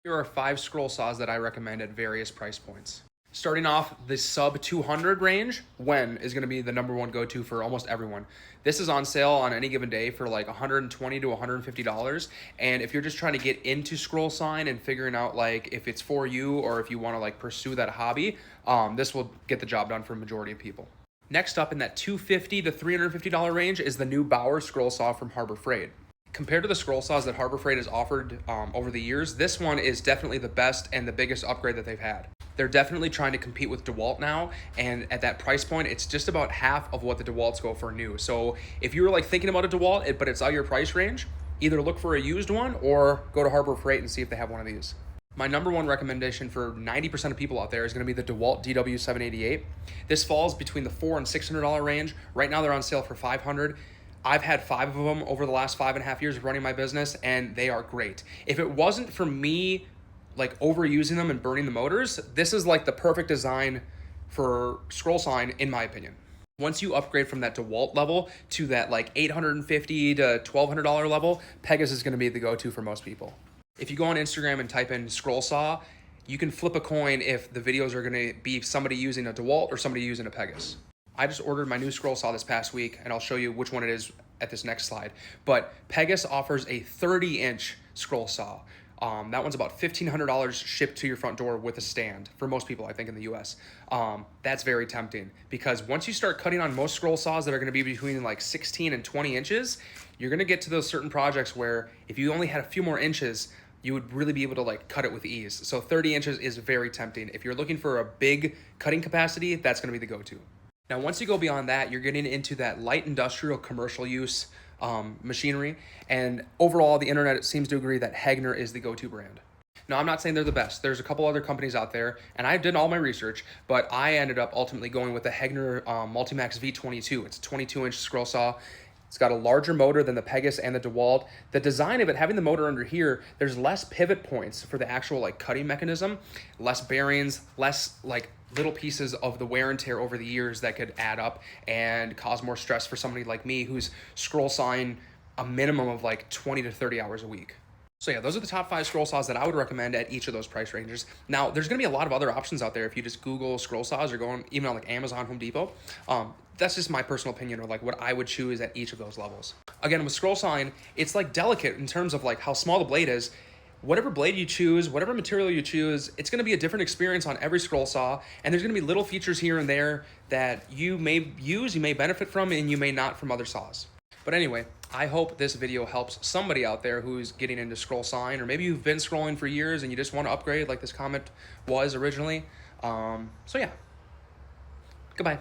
Here are 5 scroll saws that I recommend at various price points. Starting off, the sub 200 range, Wen is going to be the #1 go-to for almost everyone. This is on sale on any given day for like $120 to $150. And if you're just trying to get into scroll sign and figuring out like if it's for you or if you want to like pursue that hobby, this will get the job done for a majority of people. Next up in that $250 to $350 range is the new Bauer scroll saw from Harbor Freight. Compared to the scroll saws that Harbor Freight has offered over the years, this one is definitely the best and the biggest upgrade that they've had. They're definitely trying to compete with DeWalt now, and at that price point, it's just about half of what the DeWalts go for new. So if you were like thinking about a DeWalt, but it's out of your price range, either look for a used one or go to Harbor Freight and see if they have one of these. My #1 recommendation for 90% of people out there is going to be the DeWalt DW788. This falls between the $400 and $600 range. Right now they're on sale for $500. I've had 5 of them over the last 5.5 years of running my business, and they are great. If it wasn't for me like overusing them and burning the motors, this is like the perfect design for scroll sign in my opinion. Once you upgrade from that DeWalt level to that like $850 to $1,200 level, Pegasus is going to be the go-to for most people. If you go on Instagram and type in scroll saw, you can flip a coin if the videos are going to be somebody using a DeWalt or somebody using a Pegasus. I just ordered my new scroll saw this past week, and I'll show you which one it is at this next slide. But Pegasus offers a 30-inch scroll saw. That one's about $1,500 shipped to your front door with a stand for most people, I think, in the US. That's very tempting because once you start cutting on most scroll saws that are going to be between like 16 and 20 inches, you're going to get to those certain projects where if you only had a few more inches, you would really be able to like cut it with ease. So 30 inches is very tempting. If you're looking for a big cutting capacity, that's going to be the go-to. Now, once you go beyond that, you're getting into that light industrial commercial use machinery. And overall, the internet seems to agree that Hegner is the go-to brand. Now, I'm not saying they're the best. There's a couple other companies out there, and I did all my research, but I ended up ultimately going with the Hegner Multimax V22. It's a 22-inch scroll saw. It's got a larger motor than the Pegasus and the DeWalt. The design of it, having the motor under here, there's less pivot points for the actual like cutting mechanism, less bearings, less like little pieces of the wear and tear over the years that could add up and cause more stress for somebody like me who's scroll sawing a minimum of like 20 to 30 hours a week. So yeah, those are the top 5 scroll saws that I would recommend at each of those price ranges. Now, there's going to be a lot of other options out there if you just Google scroll saws or go on even on like Amazon, Home Depot. That's just my personal opinion of like what I would choose at each of those levels. Again, with scroll sawing, it's like delicate in terms of like how small the blade is. Whatever blade you choose, whatever material you choose, it's going to be a different experience on every scroll saw, and there's going to be little features here and there that you may use, you may benefit from, and you may not from other saws. But anyway, I hope this video helps somebody out there who's getting into scroll sawing, or maybe you've been scrolling for years and you just want to upgrade like this comment was originally. So yeah, goodbye.